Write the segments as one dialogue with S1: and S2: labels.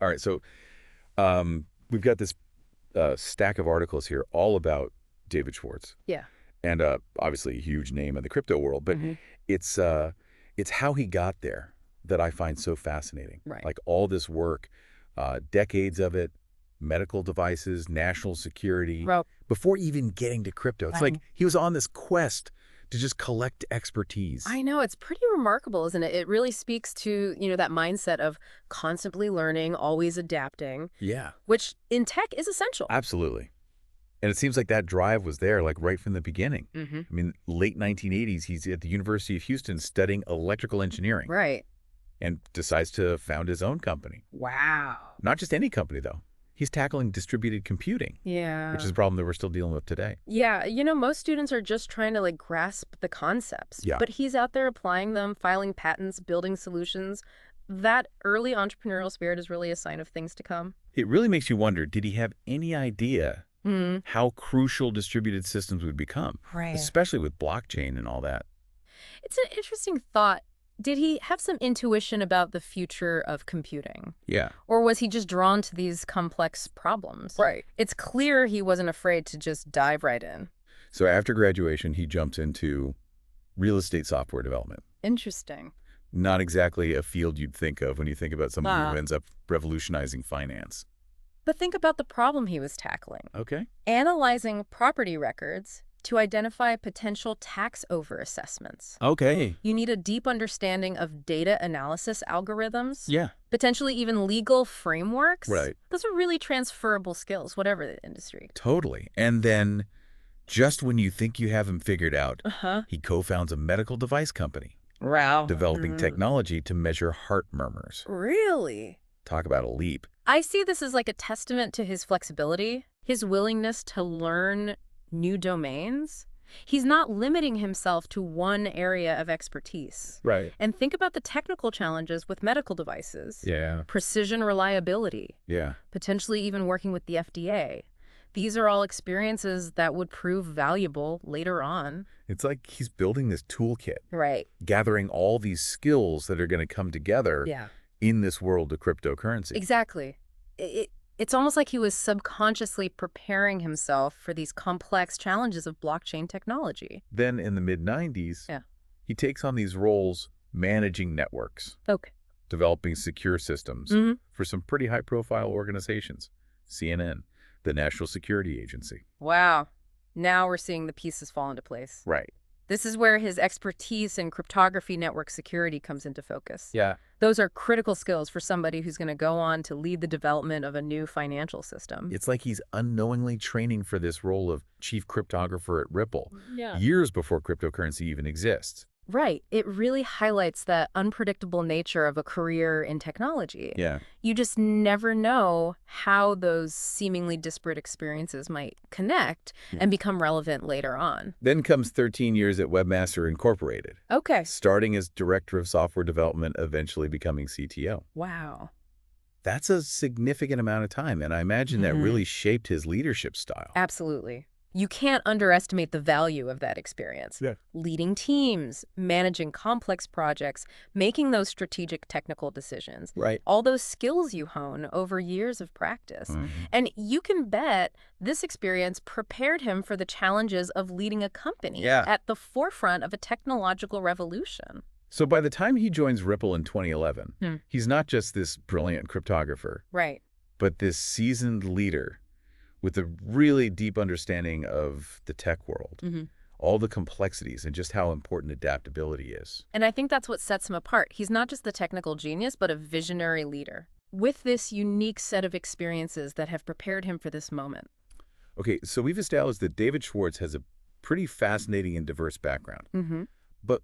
S1: All right, so we've got this stack of articles here all about David Schwartz,
S2: Yeah.
S1: and obviously a huge name in the crypto world, but
S2: Hmm.
S1: it's uh, it's how he got there that I find so fascinating.
S2: Right.
S1: Like all this work, decades of it, medical devices, national security,
S2: Well,
S1: before even getting to crypto. It's like
S2: right.
S1: he was on this quest to just collect expertise.
S2: I know it's pretty remarkable, isn't it? It really speaks to, that mindset of constantly learning, always adapting,
S1: Yeah,
S2: which in tech is essential.
S1: absolutely. And it seems like that drive was there, like right from the beginning.
S2: Hmm.
S1: I mean, late 1980s, he's at the University of Houston studying electrical engineering
S2: Right.
S1: and decides to found his own company.
S2: Wow.
S1: Not just any company, though. He's tackling distributed computing, which
S2: Yeah.
S1: is a problem that we're still dealing with today.
S2: Yeah, most students are just trying to grasp the concepts,
S1: Yeah.
S2: but he's out there applying them, filing patents, building solutions. That early entrepreneurial spirit is really a sign of things to come.
S1: It really makes you wonder, did he have any idea
S2: Hmm.
S1: how crucial distributed systems would become,
S2: Right.
S1: especially with blockchain and all that?
S2: It's an interesting thought. Did he have some intuition about the future of computing?
S1: Yeah.
S2: Or was he just drawn to these complex problems?
S1: Right.
S2: It's clear he wasn't afraid to just dive right in.
S1: So after graduation, he jumps into real estate software development.
S2: Interesting.
S1: Not exactly a field you'd think of when you think about somebody
S2: Ah.
S1: who ends up revolutionizing finance.
S2: But think about the problem he was tackling.
S1: Okay.
S2: Analyzing property records to identify potential tax overassessments.
S1: Okay.
S2: You need a deep understanding of data analysis algorithms,
S1: Yeah.
S2: potentially even legal frameworks.
S1: Right.
S2: Those are really transferable skills, whatever the industry.
S1: Totally. And then, just when you think you have him figured out,
S2: Uh-huh.
S1: he co-founds a medical device company,
S2: Wow.
S1: developing technology to measure heart murmurs.
S2: Really?
S1: Talk about a leap.
S2: I see this as like a testament to his flexibility, his willingness to learn new domains. He's not limiting himself to one area of expertise.
S1: Right.
S2: And think about the technical challenges with medical devices.
S1: Yeah.
S2: Precision reliability,
S1: Yeah.
S2: potentially even working with the FDA. These are all experiences that would prove valuable later on.
S1: It's like he's building this toolkit,
S2: Right.
S1: gathering all these skills that are going to come together
S2: Yeah.
S1: in this world of cryptocurrency.
S2: Exactly. It's almost like he was subconsciously preparing himself for these complex challenges of blockchain technology.
S1: Then in the mid-90s,
S2: Yeah.
S1: he takes on these roles managing networks,
S2: Okay.
S1: developing secure systems for some pretty high-profile organizations. CNN, the National Security Agency.
S2: Wow. Now we're seeing the pieces fall into place.
S1: Right.
S2: This is where his expertise in cryptography network security comes into focus.
S1: Yeah.
S2: Those are critical skills for somebody who's going to go on to lead the development of a new financial system.
S1: It's like he's unknowingly training for this role of chief cryptographer at Ripple,
S2: Yeah.
S1: years before cryptocurrency even exists.
S2: Right. It really highlights the unpredictable nature of a career in technology.
S1: Yeah.
S2: You just never know how those seemingly disparate experiences might connect and become relevant later on.
S1: Then comes 13 years at Webmaster Incorporated,
S2: Okay.
S1: starting as director of software development, eventually becoming CTO.
S2: Wow.
S1: That's a significant amount of time, and I imagine that really shaped his leadership style.
S2: Absolutely. You can't underestimate the value of that experience.
S1: Yeah.
S2: Leading teams, managing complex projects, making those strategic technical decisions.
S1: Right.
S2: All those skills you hone over years of practice.
S1: Mhm.
S2: And you can bet this experience prepared him for the challenges of leading a company
S1: Yeah.
S2: at the forefront of a technological revolution.
S1: So by the time he joins Ripple in 2011, he's not just this brilliant cryptographer,
S2: Right.
S1: but this seasoned leader with a really deep understanding of the tech world, all the complexities, and just how important adaptability is.
S2: And I think that's what sets him apart. He's not just the technical genius, but a visionary leader with this unique set of experiences that have prepared him for this moment.
S1: Okay, so we've established that David Schwartz has a pretty fascinating and diverse background. But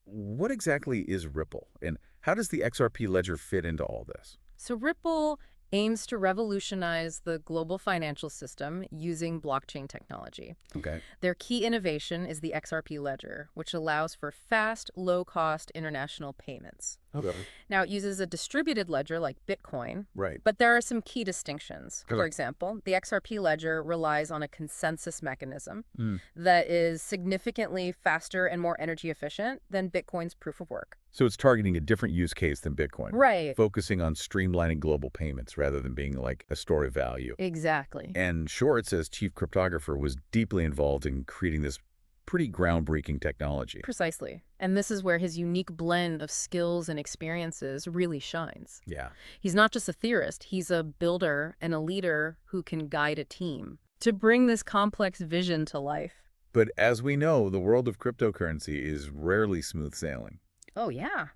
S1: what exactly is Ripple, and how does the XRP Ledger fit into all this?
S2: So Ripple aims to revolutionize the global financial system using blockchain technology.
S1: Okay.
S2: Their key innovation is the XRP Ledger, which allows for fast, low-cost international payments.
S1: Okay.
S2: Now, it uses a distributed ledger like Bitcoin,
S1: Right.
S2: but there are some key distinctions. For
S1: Correct.
S2: example, the XRP ledger relies on a consensus mechanism
S1: Mm.
S2: that is significantly faster and more energy efficient than Bitcoin's proof of work.
S1: So it's targeting a different use case than Bitcoin.
S2: Right.
S1: Focusing on streamlining global payments rather than being like a store of value.
S2: Exactly.
S1: And Schwartz, as chief cryptographer, was deeply involved in creating this pretty groundbreaking technology.
S2: Precisely. And this is where his unique blend of skills and experiences really shines.
S1: Yeah.
S2: He's not just a theorist, he's a builder and a leader who can guide a team to bring this complex vision to life.
S1: But as we know, the world of cryptocurrency is rarely smooth sailing.
S2: Oh, yeah.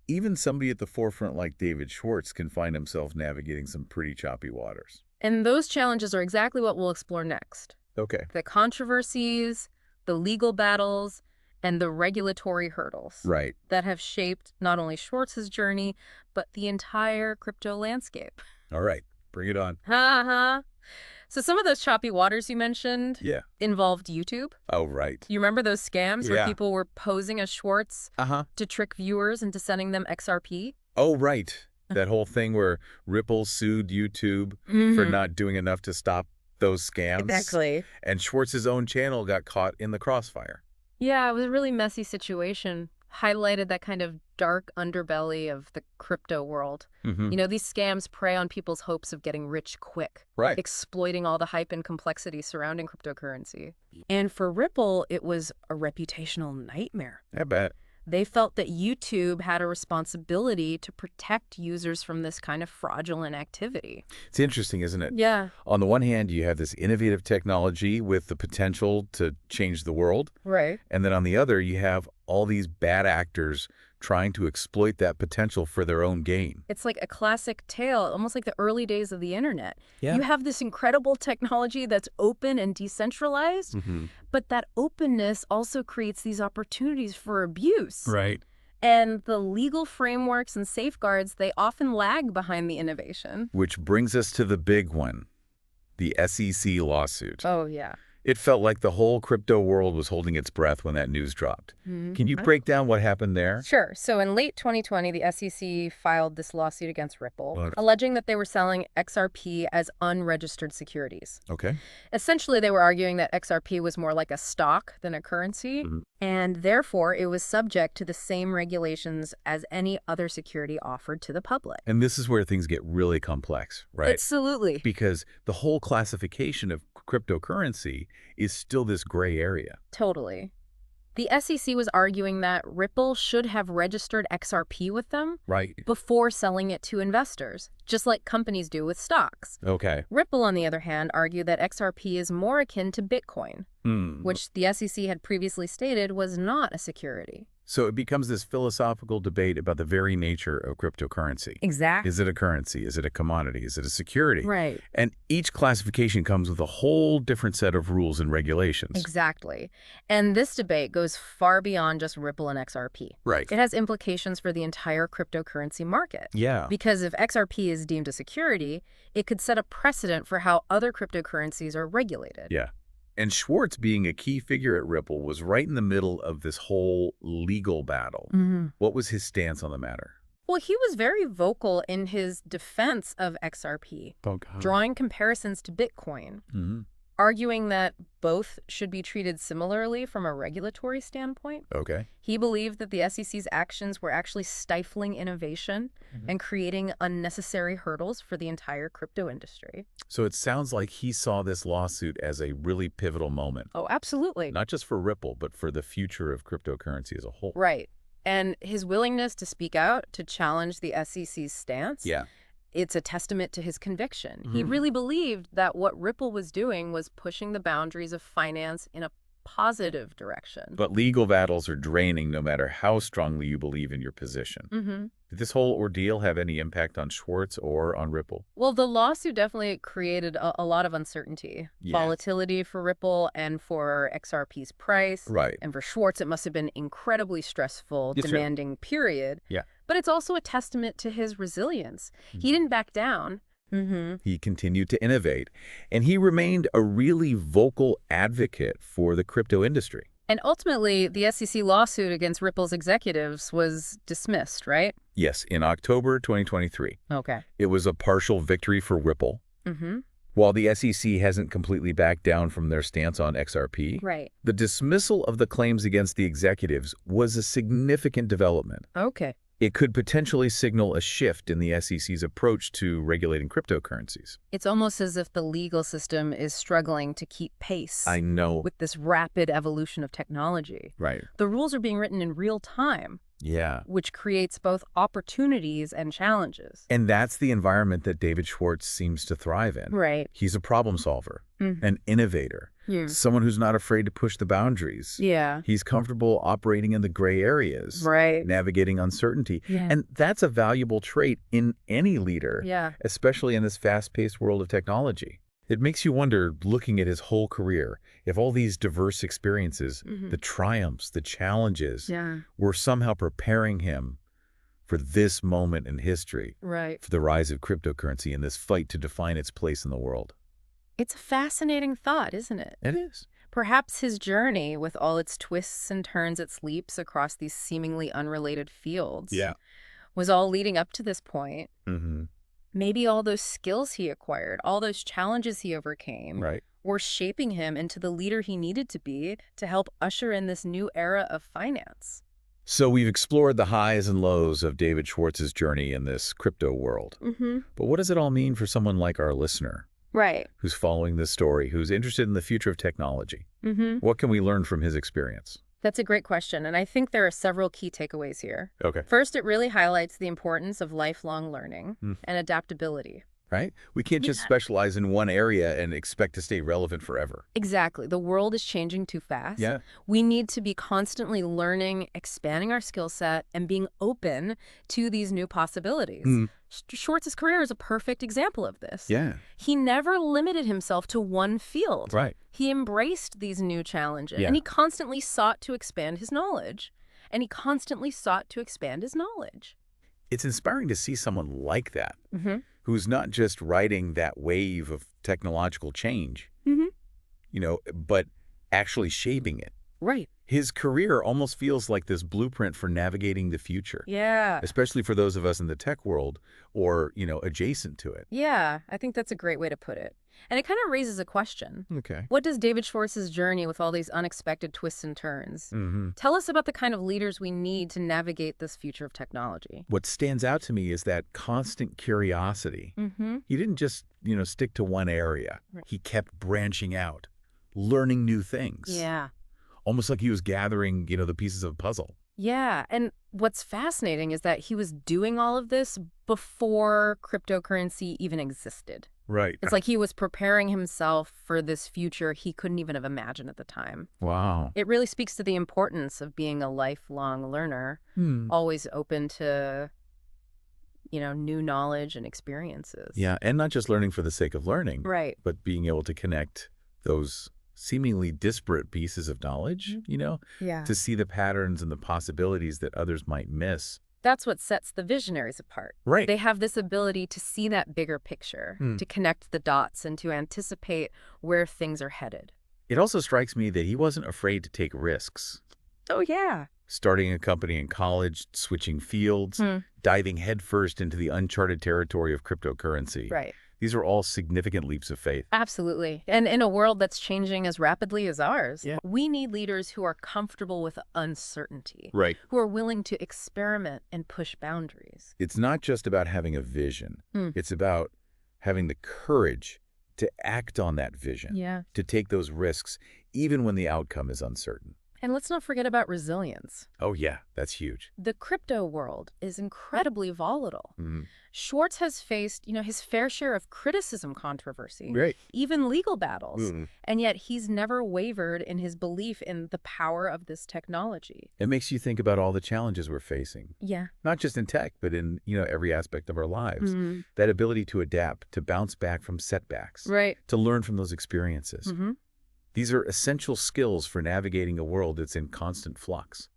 S1: Even somebody at the forefront like David Schwartz can find himself navigating some pretty choppy waters.
S2: And those challenges are exactly what we'll explore next.
S1: Okay.
S2: The controversies, the legal battles, and the regulatory hurdles
S1: Right.
S2: that have shaped not only Schwartz's journey, but the entire crypto landscape.
S1: All right. Bring it on.
S2: Ha. So some of those choppy waters you mentioned
S1: Yeah.
S2: involved YouTube.
S1: Oh, right.
S2: You remember those scams where
S1: Yeah.
S2: people were posing as Schwartz
S1: Uh-huh.
S2: to trick viewers into sending them XRP?
S1: Oh, right. That whole thing where Ripple sued YouTube for not doing enough to stop those scams.
S2: Exactly.
S1: And Schwartz's own channel got caught in the crossfire.
S2: Yeah, it was a really messy situation. Highlighted that kind of dark underbelly of the crypto world.
S1: Mm-hmm.
S2: You know, these scams prey on people's hopes of getting rich quick,
S1: Right.
S2: exploiting all the hype and complexity surrounding cryptocurrency. And for Ripple, it was a reputational nightmare.
S1: I bet.
S2: They felt that YouTube had a responsibility to protect users from this kind of fraudulent activity.
S1: It's interesting, isn't it?
S2: Yeah.
S1: On the one hand, you have this innovative technology with the potential to change the world.
S2: Right.
S1: And then on the other, you have all these bad actors trying to exploit that potential for their own gain.
S2: It's like a classic tale, almost like the early days of the internet.
S1: Yeah.
S2: You have this incredible technology that's open and decentralized,
S1: Mm-hmm.
S2: but that openness also creates these opportunities for abuse.
S1: Right.
S2: And the legal frameworks and safeguards, they often lag behind the innovation.
S1: Which brings us to the big one, the SEC lawsuit.
S2: Oh, yeah.
S1: It felt like the whole crypto world was holding its breath when that news dropped. Can you break down what happened there?
S2: Sure. So in late 2020, the SEC filed this lawsuit against Ripple,
S1: What?
S2: alleging that they were selling XRP as unregistered securities.
S1: Okay.
S2: Essentially, they were arguing that XRP was more like a stock than a currency, and therefore it was subject to the same regulations as any other security offered to the public.
S1: And this is where things get really complex, right?
S2: Absolutely.
S1: Because the whole classification of cryptocurrency is still this gray area.
S2: Totally. The SEC was arguing that Ripple should have registered XRP with them
S1: Right.
S2: before selling it to investors, just like companies do with stocks.
S1: Okay.
S2: Ripple, on the other hand, argued that XRP is more akin to Bitcoin,
S1: Hmm.
S2: which the SEC had previously stated was not a security.
S1: So it becomes this philosophical debate about the very nature of cryptocurrency.
S2: Exactly.
S1: Is it a currency? Is it a commodity? Is it a security?
S2: Right.
S1: And each classification comes with a whole different set of rules and regulations.
S2: Exactly. And this debate goes far beyond just Ripple and XRP.
S1: Right.
S2: It has implications for the entire cryptocurrency market.
S1: Yeah.
S2: Because if XRP is deemed a security, it could set a precedent for how other cryptocurrencies are regulated.
S1: Yeah. And Schwartz, being a key figure at Ripple, was right in the middle of this whole legal battle. What was his stance on the matter?
S2: Well, he was very vocal in his defense of XRP, drawing comparisons to Bitcoin, arguing that both should be treated similarly from a regulatory standpoint.
S1: Okay.
S2: He believed that the SEC's actions were actually stifling innovation and creating unnecessary hurdles for the entire crypto industry.
S1: So it sounds like he saw this lawsuit as a really pivotal moment,
S2: Oh, absolutely.
S1: not just for Ripple, but for the future of cryptocurrency as a whole.
S2: Right. And his willingness to speak out, to challenge the SEC's stance,
S1: Yeah.
S2: it's a testament to his conviction. He really believed that what Ripple was doing was pushing the boundaries of finance in a positive direction.
S1: But legal battles are draining no matter how strongly you believe in your position. Did this whole ordeal have any impact on Schwartz or on Ripple?
S2: Well, the lawsuit definitely created a lot of uncertainty.
S1: Yeah.
S2: Volatility for Ripple and for XRP's price.
S1: Right.
S2: And for Schwartz, it must have been incredibly stressful,
S1: Yes, sir.
S2: demanding period.
S1: Yeah.
S2: But it's also a testament to his resilience. He didn't back down.
S1: He continued to innovate, and he remained a really vocal advocate for the crypto industry.
S2: And ultimately, the SEC lawsuit against Ripple's executives was dismissed, right?
S1: Yes, in October 2023.
S2: Okay.
S1: It was a partial victory for Ripple.
S2: Mm-hmm.
S1: While the SEC hasn't completely backed down from their stance on XRP,
S2: Right.
S1: the dismissal of the claims against the executives was a significant development.
S2: Okay.
S1: It could potentially signal a shift in the SEC's approach to regulating cryptocurrencies.
S2: It's almost as if the legal system is struggling to keep pace
S1: I know.
S2: with this rapid evolution of technology.
S1: Right.
S2: The rules are being written in real time,
S1: Yeah.
S2: which creates both opportunities and challenges.
S1: And that's the environment that David Schwartz seems to thrive in.
S2: Right.
S1: He's a problem solver, an innovator, someone who's not afraid to push the boundaries.
S2: Yeah.
S1: He's comfortable operating in the gray areas,
S2: Right.
S1: navigating uncertainty.
S2: Yeah.
S1: And that's a valuable trait in any leader,
S2: Yeah.
S1: especially in this fast-paced world of technology. It makes you wonder, looking at his whole career, if all these diverse experiences, the triumphs, the challenges, were somehow preparing him for this moment in history,
S2: Right.
S1: for the rise of cryptocurrency and this fight to define its place in the world.
S2: It's a fascinating thought, isn't it?
S1: It is.
S2: Perhaps his journey, with all its twists and turns, its leaps across these seemingly unrelated fields, was all leading up to this point. Maybe all those skills he acquired, all those challenges he overcame, were shaping him into the leader he needed to be to help usher in this new era of finance.
S1: So we've explored the highs and lows of David Schwartz's journey in this crypto world. But what does it all mean for someone like our listener?
S2: Right.
S1: Who's following this story, who's interested in the future of technology? What can we learn from his experience?
S2: That's a great question, and I think there are several key takeaways here.
S1: Okay.
S2: First, it really highlights the importance of lifelong learning and adaptability.
S1: Right? We can't just specialize in one area and expect to stay relevant forever.
S2: Exactly. The world is changing too fast.
S1: Yeah.
S2: We need to be constantly learning, expanding our skill set, and being open to these new possibilities. Schwartz's career is a perfect example of this.
S1: Yeah.
S2: He never limited himself to one field.
S1: Right.
S2: He embraced these new challenges,
S1: Yeah.
S2: and he constantly sought to expand his knowledge.
S1: It's inspiring to see someone like that, who's not just riding that wave of technological change, but actually shaping it.
S2: Right.
S1: His career almost feels like this blueprint for navigating the future.
S2: Yeah.
S1: Especially for those of us in the tech world or, adjacent to it.
S2: Yeah, I think that's a great way to put it. And it kind of raises a question.
S1: Okay.
S2: What does David Schwartz's journey with all these unexpected twists and turns tell us about the kind of leaders we need to navigate this future of technology?
S1: What stands out to me is that constant curiosity. He didn't just, stick to one area.
S2: Right.
S1: He kept branching out, learning new things.
S2: Yeah.
S1: Almost like he was gathering, the pieces of a puzzle.
S2: Yeah, and what's fascinating is that he was doing all of this before cryptocurrency even existed.
S1: Right.
S2: It's like he was preparing himself for this future he couldn't even have imagined at the time.
S1: Wow.
S2: It really speaks to the importance of being a lifelong learner, always open to, new knowledge and experiences.
S1: Yeah, and not just learning for the sake of learning.
S2: Right.
S1: But being able to connect those seemingly disparate pieces of knowledge,
S2: Yeah.
S1: to see the patterns and the possibilities that others might miss.
S2: That's what sets the visionaries apart.
S1: Right.
S2: They have this ability to see that bigger picture, to connect the dots, and to anticipate where things are headed.
S1: It also strikes me that he wasn't afraid to take risks.
S2: Oh, yeah.
S1: Starting a company in college, switching fields, diving headfirst into the uncharted territory of cryptocurrency.
S2: Right.
S1: These are all significant leaps of faith.
S2: Absolutely. And in a world that's changing as rapidly as ours,
S1: Yeah.
S2: we need leaders who are comfortable with uncertainty,
S1: Right.
S2: who are willing to experiment and push boundaries.
S1: It's not just about having a vision. It's about having the courage to act on that vision,
S2: Yeah.
S1: to take those risks, even when the outcome is uncertain.
S2: And let's not forget about resilience.
S1: Oh, yeah, that's huge.
S2: The crypto world is incredibly volatile. Schwartz has faced, his fair share of criticism, controversy,
S1: Right.
S2: even legal battles. And yet he's never wavered in his belief in the power of this technology.
S1: It makes you think about all the challenges we're facing,
S2: Yeah.
S1: not just in tech, but in, every aspect of our lives. That ability to adapt, to bounce back from setbacks,
S2: Right.
S1: to learn from those experiences. These are essential skills for navigating a world that's in constant flux.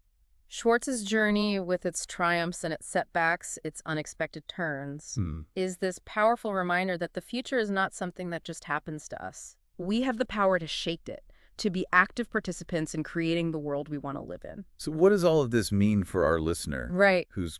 S2: Schwartz's journey, with its triumphs and its setbacks, its unexpected turns, is this powerful reminder that the future is not something that just happens to us. We have the power to shape it, to be active participants in creating the world we want to live in.
S1: So what does all of this mean for our listener?
S2: Right.
S1: Who's,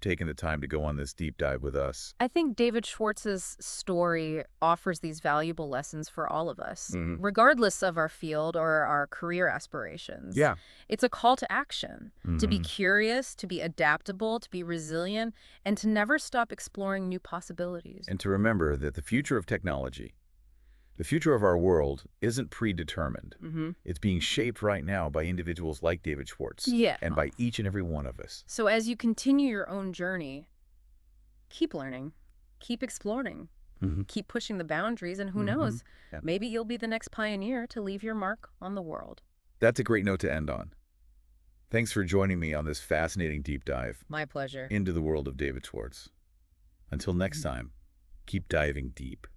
S1: taking the time to go on this deep dive with us?
S2: I think David Schwartz's story offers these valuable lessons for all of us, regardless of our field or our career aspirations.
S1: Yeah.
S2: It's a call to action, to be curious, to be adaptable, to be resilient, and to never stop exploring new possibilities.
S1: And to remember that the future of technology, the future of our world, isn't predetermined. It's being shaped right now by individuals like David Schwartz.
S2: Yeah.
S1: And by each and every one of us.
S2: So as you continue your own journey, keep learning, keep exploring, keep pushing the boundaries, and who knows, maybe you'll be the next pioneer to leave your mark on the world.
S1: That's a great note to end on. Thanks for joining me on this fascinating deep dive.
S2: My pleasure.
S1: Into the world of David Schwartz. Until next time, keep diving deep.